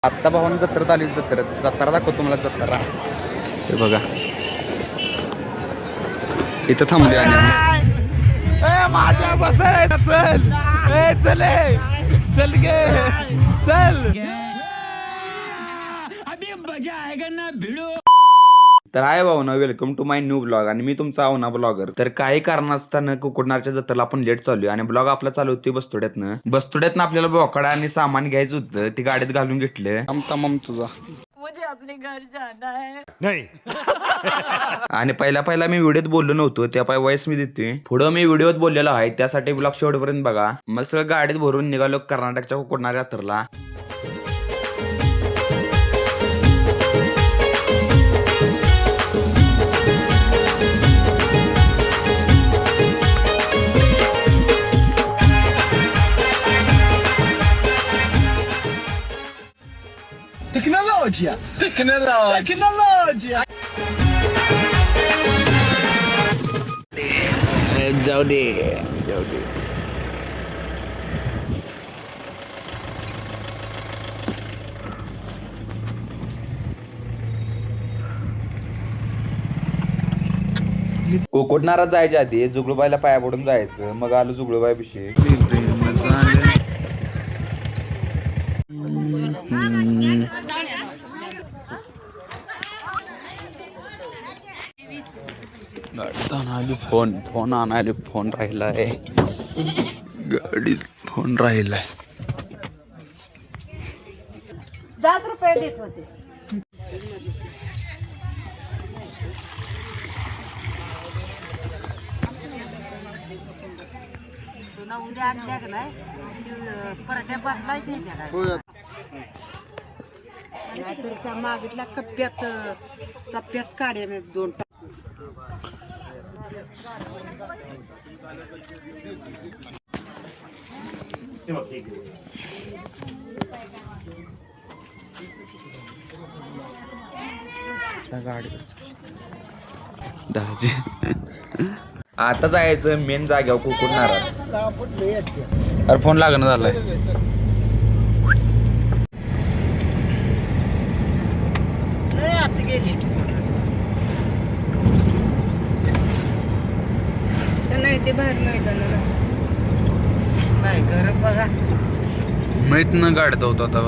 आत्ता भावानं जत्रेत आली. जत्रा दाखवतो तुम्हाला जत्रा. हे बघा इथं थांबले आणि माझ्या बसाय चल चल गे चल अभी मजा आएगा ना भिडो. तर आहे Bhavana, welcome to my new blog आणि मी तुमचा आवना ब्लॉगर. तर काही कारणास्तव कुकुटनारच्या जत्रेला आपण लेट चालू आणि ब्लॉग आपला चालू होती बस्तुड्यातनं आपल्याला बोकडा आणि सामान घ्यायचं होतं. ती गाडीत घालून घेतलं. तमाम तुझा मुझे अपने घर जाना है. नाही. आणि पहिला मी व्हिडिओत बोललो नव्हतो, त्या पाय वॉइस मी देतोय. पुढं मी व्हिडिओत बोललेलो आहे, त्यासाठी ब्लॉग शेवटपर्यंत बघा. मग सगळं गाडीत भरून निघालो कर्नाटकच्या कुकुटनार यात्रेला. Tecnologia. जाऊ दे. कुकुटनारात जायच्या आधी जुगळूबाईला पाया पडून जायचं. मग आलो जुगळूबाई पिशे. फोन आणायला फोन राहिलाय गाडीत. फोन राहिलाय. 10 रुपये देत होते. उद्या आणल्या का नाही पराठ्या बदलायचे नाहीतर त्या मागितल्या कप्प्यात काढ्या मी 2 दाजी आता जायचं मेन जाग्यावर कुकुटनारात. अरे फोन लागणं झालाय. गेली नाही ते बाहेर मैदानाला नाही घर बघा माहित ना गाडीत होतो आता.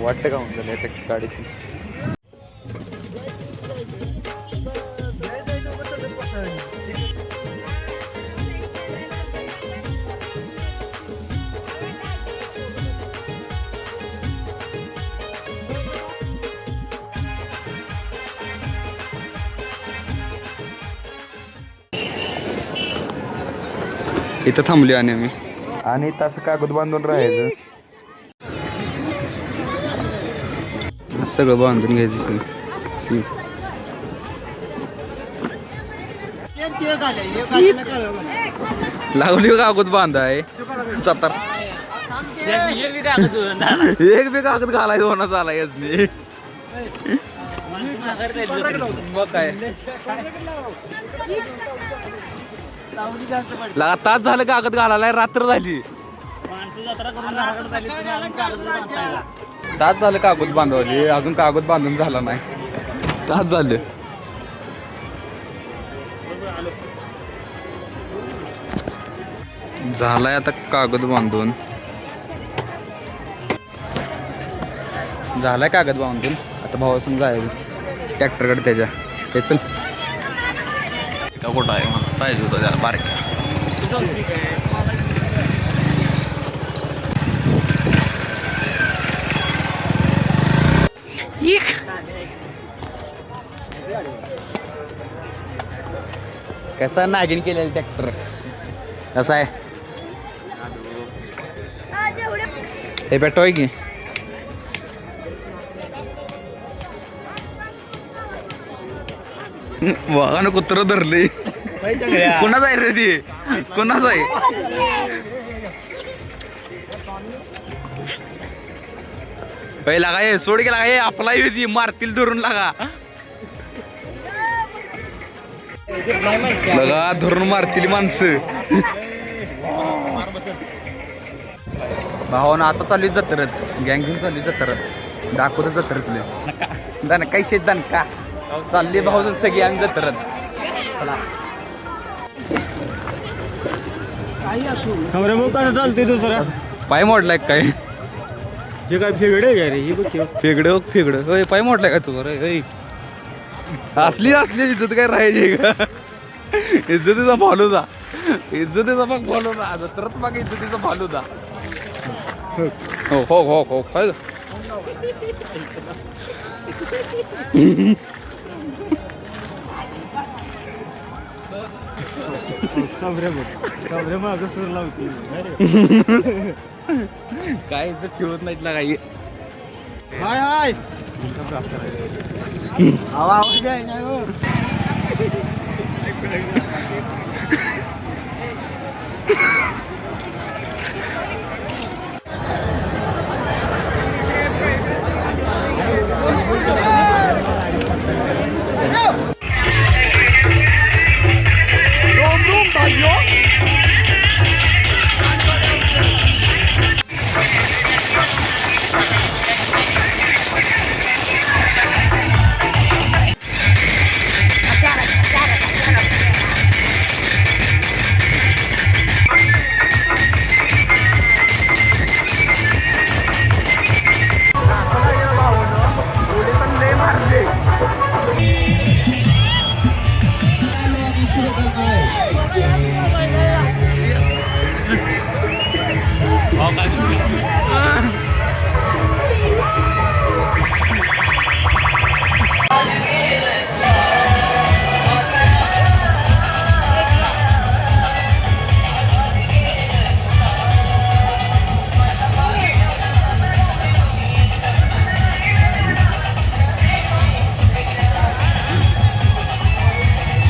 वाटतं का म्हणलं गाडीत. इथं थांबली आणि आम्ही आणि तसं कागद बांधून राहायचं. सगळं बांधून घ्यायचं. लागली कागद बांधाय सतर एक बी कागद घालायचं होणार चालायच नाही. मग काय तास झालं कागद घालायला. रात्र झाली. तास झालं कागद बांधवली, अजून कागद बांधून झाला नाही. तास झालं. झालाय आता कागद बांधून. झालाय कागद बांधून. आता भावासून जायचं ट्रॅक्टरकडे त्याच्या. हे चल कुठं आहे मला पाहिजे होतं त्याला बारक्या. कसा नागिन केलेलं ट्रॅक्टर कसा आहे हे पेटोय की वाहन कुत्र धरले. कोणाच आहे रे ती? कोणाच आहे? लागा ये सोड गेला हे आपला ती मारतील धरून लागा. बघा धरून मारतील माणसं. भावानं आता चालू जत्रत गँग घेऊन चालू जत्रत दाखवत जत्रतले दन काही शेत दन का चालली भाऊ सगळी आम्ही जत्रत चला खबरे मग कसं चालते दुसरा पाय मोडलाय काय हे काय फेगडे काय रे ही बघ फेगड होय पाय मोडलाय का तू अरे होय असली इज्जत काय राहायची का इज्जतीचा फालुदा इज्जतीचा मग फालुदा जत्रत मग इज्जतीचा फालुदा हो हो हो हो काय खबरे मग सूर लावते काय इज्जत ठेवत नाहीत ना काही हाय हाय आवाज आहे ना हो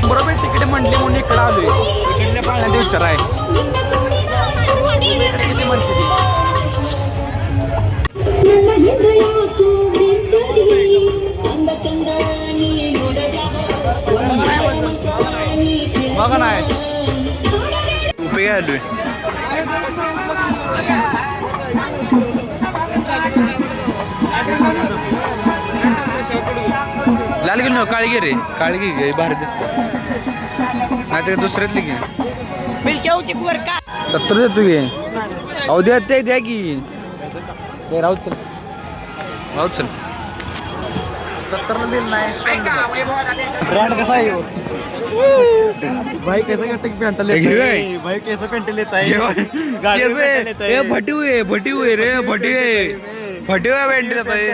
बरोबर तिकडे म्हणली म्हणून इकडे आलोय इकडल्या पाण्यात विचार आहे किती म्हणते ती बघा नाही उपयोग आलोय लाल गेलो ना काळगी रे काळगी घे भारी दिसतो नाही तर दुसऱ्यातली घे 70 देतो घे अहो द्या ते द्या की राहू चल 70 दिल नाही ब्रांड कसा आहे भाई कैसा का टिक पेंट लेता है भाई कैसा पेंट लेता है गाड़ी में पेंट लेता है भटी हुए रे भटी हुए पेंट लेता है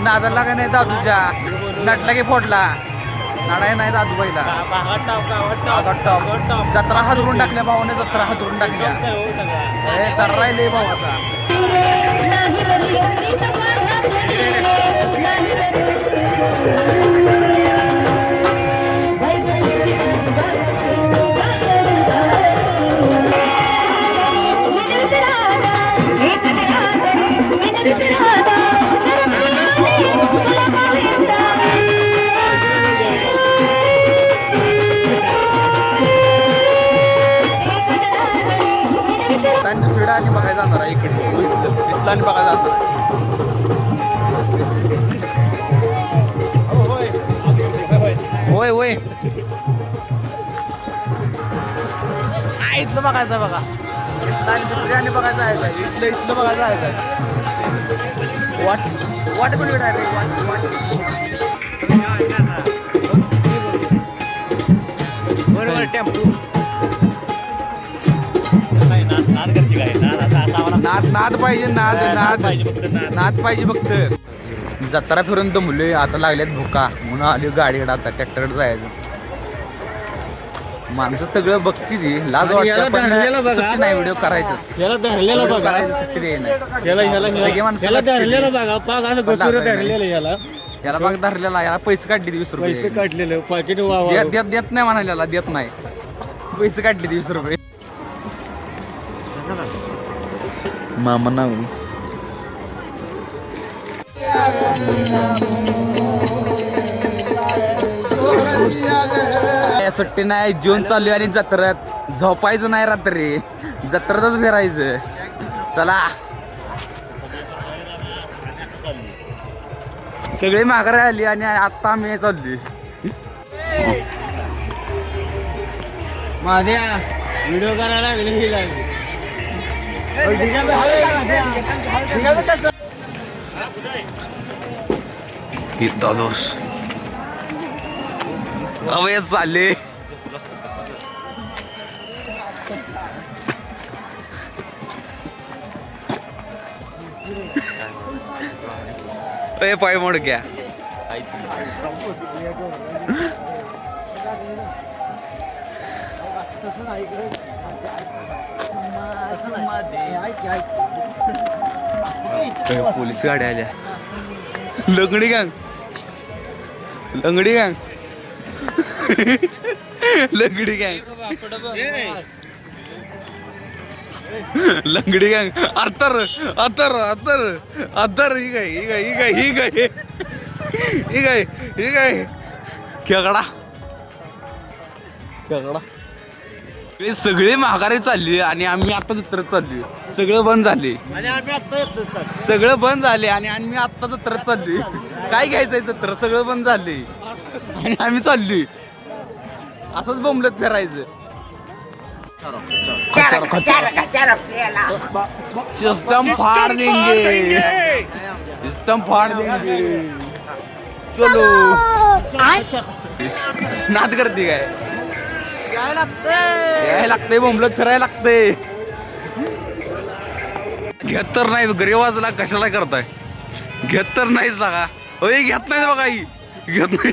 नादाला का नाही दादूच्या नटला की फोडला नाडा नाही दादू पहिला जत्रा हातरून टाकल्या भावाने जत्रा हातरून टाकल्या तर राहिले भावाचा दुसरीकडे आणि बघायला जाणार आहे इकडे तिथला आणि बघायला जाणार होय होय इथलं बघायचं बघा इथलं आणि दुसरी आणि बघायचं आहे इथलं बघायचं आहे वाट पण वेळ आहे बरोबर टेम्पो नाद पाहिजे नाद पाहिजे फक्त जत्रा फिरून दमलोय आता लागल्यात भुका म्हणून आली गाडीकडे आता ट्रॅक्टरकडे जायचं माणसं सगळं बघती ती लाज वाटतं नाही व्हिडिओ करायचंच याला धरलेला बघा करायचं सुट्टी द्यायला याला धरलेला बघा पाक असं गचुरं धरलेलं याला बघ धरलेला याला पैसे काढले 20 रुपये पैसे काढलेले पाकिट देत नाही म्हणायला देत नाही पैसे काढले 20 रुपये मामा ना सुट्टी नाही जेवण चालू आहे आणि जत्रेत झोपायचं नाही रात्री जत्रेतच फिरायचं चला सगळी माघारी आली आणि आता आम्ही चालली माझ्या व्हिडिओ करायला दोष अवय चालले पाय मोड घ्या पोलीस गाड्या आल्या लंगडी गँग लंगडी गँग लंगडी गँग लंगडी गँग अत्तर अत्तर अत्तर अत्तर ही काय ही काय ही काय ही काय ही काय ही काय खेकडा खेकडा हे सगळे माघारी चालली आणि आम्ही आता जत्रेत चालली सगळं बंद झाले सगळं बंद झाले आणि आम्ही आता जत्रेत चालली काय घ्यायचंय जत्र सगळं बंद झाले आणि आम्ही चालली असंच बोंबलत फिरायचं सिस्टम फाड़ देंगे सिस्टम फाड़ देंगे चलो नाद करते काय याय लागतंय बोंबलत फिरायला लागतंय घेत तर नाही गरीबाजला कशाला करताय घेत तर नाहीच लागा होय घेत नाही बघा ही घेत नाही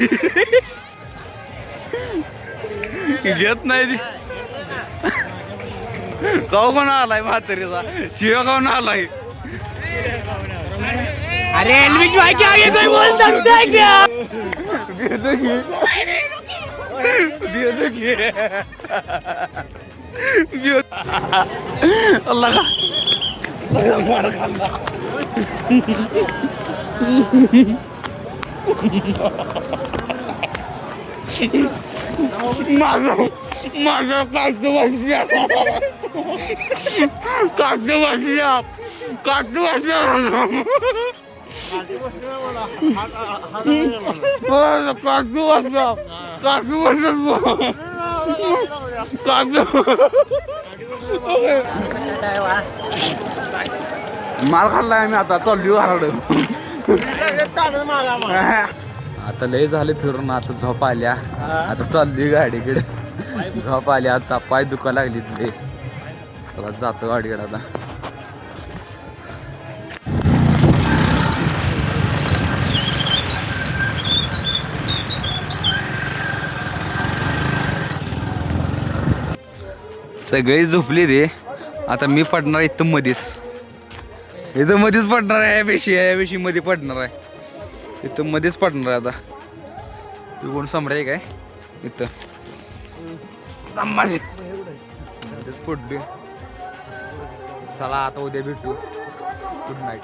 घेत नाही गाव कोण आलाय म्हातारीचा शिव गाव आलाय अरे एलविश भाई के आगे कोई बोल सकता है क्या अल्लाह का मार खाल्ला माझा काजू वाजल्या काजू वाजल्या काजू वाजल्या काजू वाजल्या काजू वाजल्या काजू माल खाल्लाय आम्ही आता चाललो आता लय झाले फिरून आता झोप आल्या आता चालली गाडीकडे झोप आली आता पाय दुखा लागली तिथे चला जातो गाडीकडे आता सगळी झोपली ते आता मी पडणार इथं मध्येच पडणार आहे यापेशी मध्ये पडणार आहे इथं मध्येच पडणार आहे आता तू कोण सम्राट काय इथं मध्येच पडली चला आता उद्या भेटू गुड नाईट